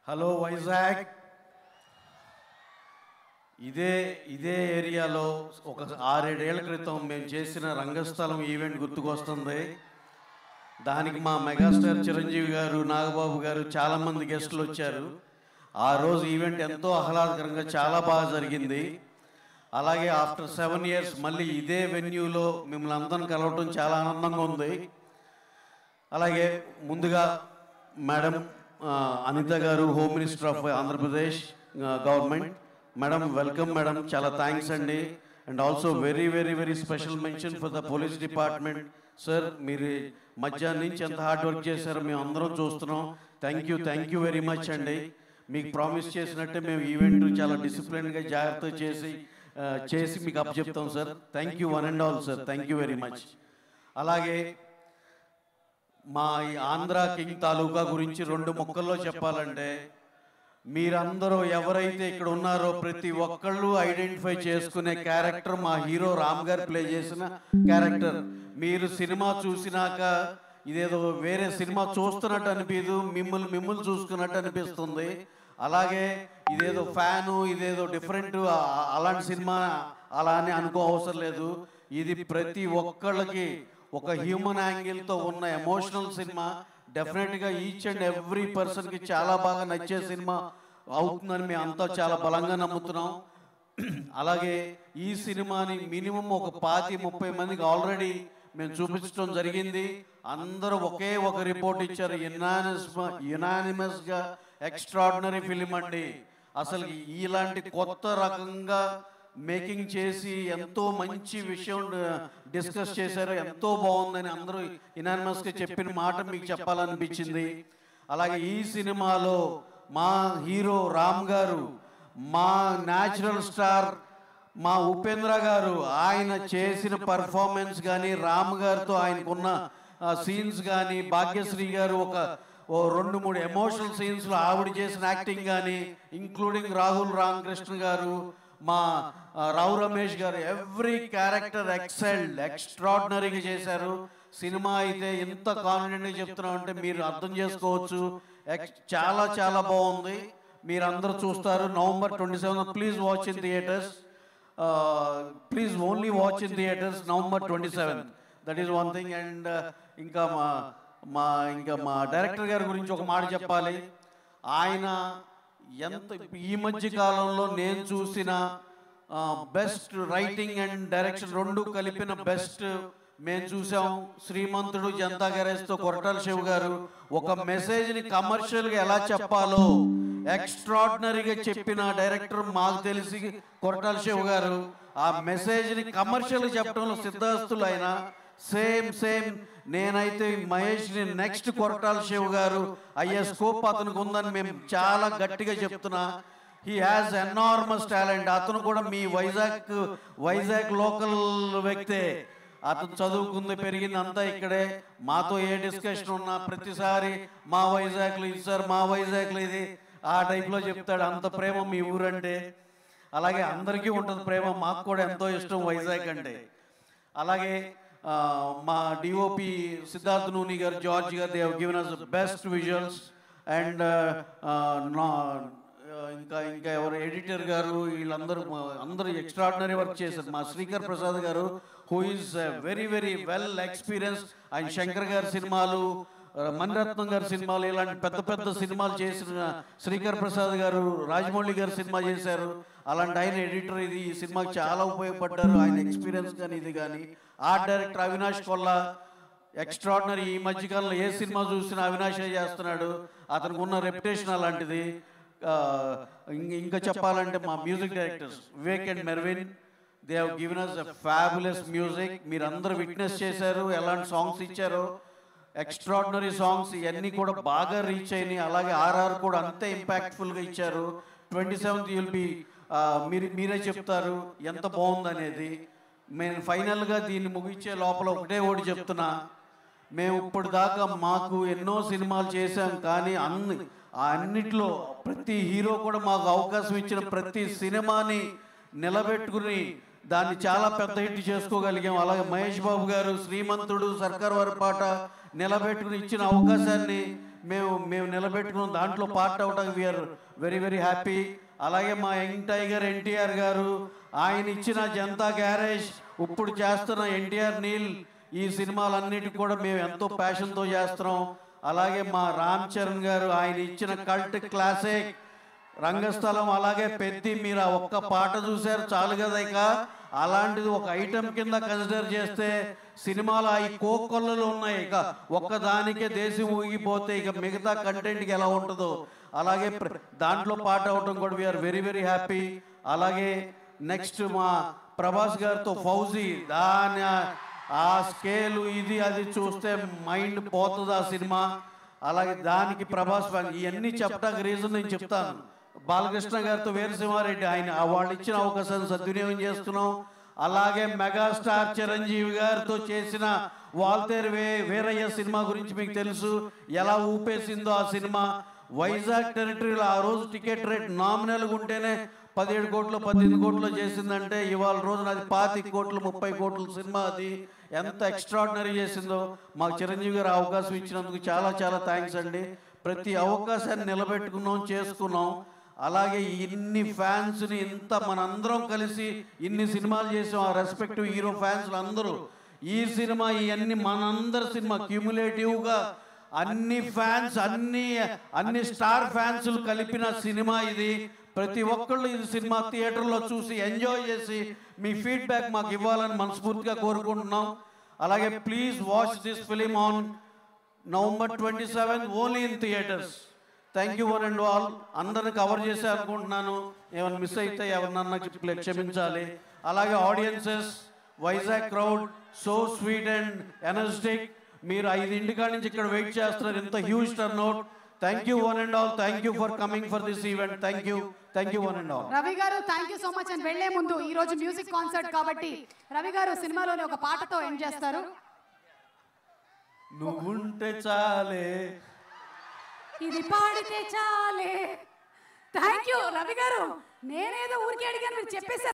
Hello Vizag. ఇదే ఏరియాలో ఒక 6-7 ఏళ్ల క్రితం మేము చేసిన రంగస్థలం ఈవెంట్ గుర్తుకొస్తుంది. దానికి మా మెగాస్టార్ చిరంజీవి గారు, నాగబాబు గారు చాలామంది గెస్టులు వచ్చారు. ఆ రోజు ఈవెంట్ ఎంతో ఆహ్లాదకరంగా చాలా బాగా జరిగింది. అలాగే ఆఫ్టర్ 7 years మళ్ళీ ఇదే వెన్యూలో మిమ్మల్ని అందరిని కలవటం చాలా ఆనందంగా ఉంది. అలాగే ముందుగా మేడం అనిత గారు, home minister of Andhra Pradesh government. Madam welcome madam, చాలా థ్యాంక్స్ అండి. And also very very very special mention for the police department. Sir మీరు మధ్యాహ్నం నుంచి ఎంత హార్డ్ వర్క్ చేశారో మేము అందరం చూస్తున్నాం. థ్యాంక్ యూ వెరీ మచ్ అండి. మీకు ప్రామిస్ చేసినట్టే మేము ఈవెంట్ చాలా డిసిప్లిన్గా జాగ్రత్త చేసి మీకు అప్పచెప్తాం sir. Thank you one and all sir, thank you very much. అలాగే మా ఈ ఆంధ్ర కింగ్ తాలూకా గురించి 2 ముక్కల్లో చెప్పాలంటే, మీరందరూ ఎవరైతే ఇక్కడ ఉన్నారో ప్రతి ఒక్కళ్ళు ఐడెంటిఫై చేసుకునే క్యారెక్టర్ మా హీరో రామ్ గారు ప్లే చేసిన క్యారెక్టర్. మీరు సినిమా చూసినాక ఇదేదో వేరే సినిమా చూస్తున్నట్టు అనిపించదు, మిమ్మల్ని చూసుకున్నట్టు అనిపిస్తుంది. అలాగే ఇదేదో ఫ్యాను, ఇదేదో డిఫరెంట్ అలాంటి సినిమా అలా అని అనుకో అవసరం లేదు. ఇది ప్రతి ఒక్కళ్ళకి ఒక హ్యూమన్ యాంగిల్తో ఉన్న ఎమోషనల్ సినిమా. డెఫినెట్గా ఈచ్ అండ్ ఎవ్రీ పర్సన్కి చాలా బాగా నచ్చే సినిమా అవుతుందని మేము అంతా చాలా బలంగా నమ్ముతున్నాం. అలాగే ఈ సినిమాని మినిమం ఒక 25-30 మందికి ఆల్రెడీ మేము చూపించడం జరిగింది. అందరూ ఒకే ఒక రిపోర్ట్ ఇచ్చారు, యునానిమస్గా ఎక్స్ట్రాడినరీ ఫిలిం అండి. అసలు ఇలాంటి కొత్త రకంగా మేకింగ్ చేసి ఎంతో మంచి విషయం డిస్కస్ చేశారు, ఎంతో బాగుందని అందరూ యునానిమస్గా చెప్పిన మాట మీకు చెప్పాలనిపించింది. అలాగే ఈ సినిమాలో మా హీరో రామ్ గారు, మా న్యాచురల్ స్టార్ మా ఉపేంద్ర గారు, ఆయన చేసిన పర్ఫార్మెన్స్ కానీ, రామ్ గారితో ఆయనకున్న సీన్స్ కానీ, భాగ్యశ్రీ గారు ఒక 2-3 ఎమోషనల్ సీన్స్లో ఆవిడ చేసిన యాక్టింగ్ కానీ, ఇంక్లూడింగ్ రాహుల్ రామకృష్ణ గారు, మా రావు రమేష్ గారు, ఎవ్రీ క్యారెక్టర్ ఎక్స్ట్రాడినరీగా చేశారు. సినిమా అయితే ఎంత కాన్ఫిడెంట్గా చెప్తున్నామంటే మీరు అర్థం చేసుకోవచ్చు. చాలా చాలా బాగుంది. మీరు అందరూ చూస్తారు. November 27 please watch in theatres. Please only watch in theatres November 27. That is one thing. And ఇంకా మా డైరెక్టర్ గారి గురించి ఒక మాట చెప్పాలి. ఆయన ఈ మధ్య కాలంలో నేను చూసిన బెస్ట్ రైటింగ్ అండ్ డైరెక్షన్ 2 కలిపిన బెస్ట్ మేము చూసాం. శ్రీమంతుడు, జనతా గ్యారేజ్తో కొరటాల శివ గారు ఒక మెసేజ్ని కమర్షియల్గా ఎలా చెప్పాలో ఎక్స్ట్రాడినరీగా చెప్పిన డైరెక్టర్ మాకు తెలిసి కొరటాల శివ గారు. ఆ మెసేజ్ని కమర్షియల్గా చెప్పడంలో సిద్ధాస్తులు ఆయన. సేమ్ నేనైతే మహేష్ని నెక్స్ట్ కొరటాల శివ గారు అయ్యే స్కోప్ అతనికి ఉందని మేము చాలా గట్టిగా చెప్తున్నా. He has enormous talent. అతను కూడా మీ వైజాగ్ లోకల్ వ్యక్తే. అతను చదువుకుంది, పెరిగింది అంతా ఇక్కడే. మాతో ఏ డిస్కషన్ ఉన్నా ప్రతిసారి మా వైజాగ్లో ఇది సార్, మా వైజాగ్లో ఇది, ఆ టైప్లో చెప్తాడు. అంత ప్రేమ మీ ఊరంటే. అలాగే అందరికీ ఉంటుంది ప్రేమ, మాకు కూడా ఎంతో ఇష్టం వైజాగ్ అంటే. అలాగే మా డిఓపి సిద్ధార్థ్ నూని గారు, జార్జ్ గారు, they have given us best visuals. And ఇంకా ఎవరు ఎడిటర్ గారు, అందరూ ఎక్స్ట్రాడినరీ వర్క్ చేశారు. మా శ్రీకర్ ప్రసాద్ గారు, who is very very well experience. ఆయన శంకర్ గారి సినిమాలు, మణిరత్నం గారి సినిమాలు, ఇలాంటి పెద్ద సినిమాలు చేసిన శ్రీకర్ ప్రసాద్ గారు, రాజమౌళి గారు సినిమా చేశారు. అలాంటి ఆయన ఎడిటర్. ఈ సినిమాకి చాలా ఉపయోగపడ్డారు, ఆయన ఎక్స్పీరియన్స్ కానీ ఇది కానీ. Art director Avinash Kolla extraordinary. ఈ మధ్యకాలంలో ఏ సినిమా చూసినా అవినాషే చేస్తున్నాడు. అతనికి ఉన్న రెప్యుటేషన్ అలాంటిది. ఇంకా చెప్పాలంటే మా music directors Vivek and Mervin, they have given us a fabulous music. మీరు అందరూ విట్నెస్ చేశారు ఎలాంటి సాంగ్స్ ఇచ్చారో. ఎక్స్ట్రాడినరీ సాంగ్స్ ఇవన్నీ కూడా బాగా రీచ్ అయినాయి. అలాగే ఆర్ఆర్ కూడా అంతే ఇంపాక్ట్ఫుల్గా ఇచ్చారు. 27th you'll be మీరే చెప్తారు ఎంత బాగుందనేది. మేము ఫైనల్గా దీన్ని ముగించే లోపల ఒకటి చెప్తున్నా. మేము ఇప్పుడు దాకా మాకు ఎన్నో సినిమాలు చేశాం, కానీ అన్నిట్లో ప్రతి హీరో కూడా మాకు అవకాశం ఇచ్చిన ప్రతి సినిమాని నిలబెట్టుకుని దాన్ని చాలా పెద్ద హిట్ చేసుకోగలిగాం. అలాగే మహేష్ బాబు గారు శ్రీమంతుడు, సర్కార్ వారి పాట నిలబెట్టుకుని ఇచ్చిన అవకాశాన్ని మేము నిలబెట్టుకున్నాం. దాంట్లో పార్ట్ అవడానికి వీఆర్ వెరీ వెరీ హ్యాపీ. అలాగే మా యంగ్ టైగర్ ఎన్టీఆర్ గారు, ఆయన ఇచ్చిన జనతా గ్యారేజ్, ఇప్పుడు చేస్తున్న ఎన్టీఆర్ నీల్, ఈ సినిమాలన్నిటికీ కూడా మేము ఎంతో ప్యాషన్తో చేస్తున్నాం. అలాగే మా రామ్ చరణ్ గారు, ఆయన ఇచ్చిన కల్ట్ క్లాసిక్ రంగస్థలం, అలాగే పెద్ది, మీరు ఆ ఒక్క పాట చూశారు చాలు కదా. ఇక అలాంటిది ఒక ఐటెం కింద కన్సిడర్ చేస్తే సినిమాలు ఈ కోకొల్లలు ఉన్నాయి. ఇక ఒక్కదానికే దేశం ఊగిపోతే ఇక మిగతా కంటెంట్కి ఎలా ఉంటుందో అలాగే దాంట్లో పాట అవటం కూడా వీఆర్ వెరీ వెరీ హ్యాపీ. అలాగే నెక్స్ట్ మా ప్రభాస్ గారితో ఫౌజీ, దాని ఆ స్కేలు ఇది అది చూస్తే మైండ్ పోతుంది ఆ సినిమా. అలాగే దానికి ప్రభాస్ ఇవన్నీ చెప్పడానికి రీజన్ నేను చెప్తాను. బాలకృష్ణ గారితో వీరసింహారెడ్డి, ఆయన వాళ్ళు ఇచ్చిన అవకాశాన్ని సద్వినియోగం చేస్తున్నాం. అలాగే మెగాస్టార్ చిరంజీవి గారితో చేసిన వాల్తేరు వీరయ్య సినిమా గురించి మీకు తెలుసు, ఎలా ఊపేసిందో ఆ సినిమా. వైజాగ్ టెరిటరీలో ఆ రోజు టికెట్ రేట్ నామినల్గా ఉంటేనే 17 కోట్లు 18 కోట్లు చేసిందంటే ఇవాళ రోజున అది 25 కోట్లు 30 కోట్ల సినిమా. అది ఎంత ఎక్స్ట్రాడినరీ చేసిందో. మాకు చిరంజీవి గారు అవకాశం ఇచ్చినందుకు చాలా చాలా థ్యాంక్స్ అండి. ప్రతి అవకాశాన్ని నిలబెట్టుకున్నాం, చేసుకున్నాం. అలాగే ఇన్ని ఫ్యాన్స్ని ఇంత మనందరం కలిసి ఇన్ని సినిమాలు చేసాం. ఆ రెస్పెక్టివ్ హీరో ఫ్యాన్స్లు అందరూ ఈ సినిమా ఇవన్నీ మనందరి సినిమా క్యూములేటివ్గా అన్ని ఫ్యాన్స్ అన్ని స్టార్ ఫ్యాన్స్లు కలిపిన సినిమా ఇది. ప్రతి ఒక్కళ్ళు ఇది సినిమా థియేటర్లో చూసి ఎంజాయ్ చేసి మీ ఫీడ్బ్యాక్ మాకు ఇవ్వాలని మనస్ఫూర్తిగా కోరుకుంటున్నాం. అలాగే please watch this film on November 27 only in theatres. Thank you one and all. అందరిని కవర్ చేసే అనుకుంటున్నాను. ఏమైనా మిస్ అయితే ఎవరినన్నా క్షమించాలి. అలాగే audiences, Vizag crowd so sweet and energetic. మీరు 5 కాడి నుంచి ఇక్కడ వెయిట్ చేస్తున్నారు. ఇంత huge turnout. Thank you one and all. Thank you for coming for this event. Thank you one and all. Ravi గారు thank you so much. And వెళ్లే ముందు ఈ రోజు మ్యూజిక్ కాన్సర్ట్ కాబట్టి రవి గారు సినిమాలోని ఒక పాటతో ఎండ్ చేస్తారు. నువ్వుంటే చాలే, ఇది పాడితే చాలే. థ్యాంక్ యూ రవి గారు. నేనేదో ఊరికే అడిగాను, మీరు చెప్పేసారు.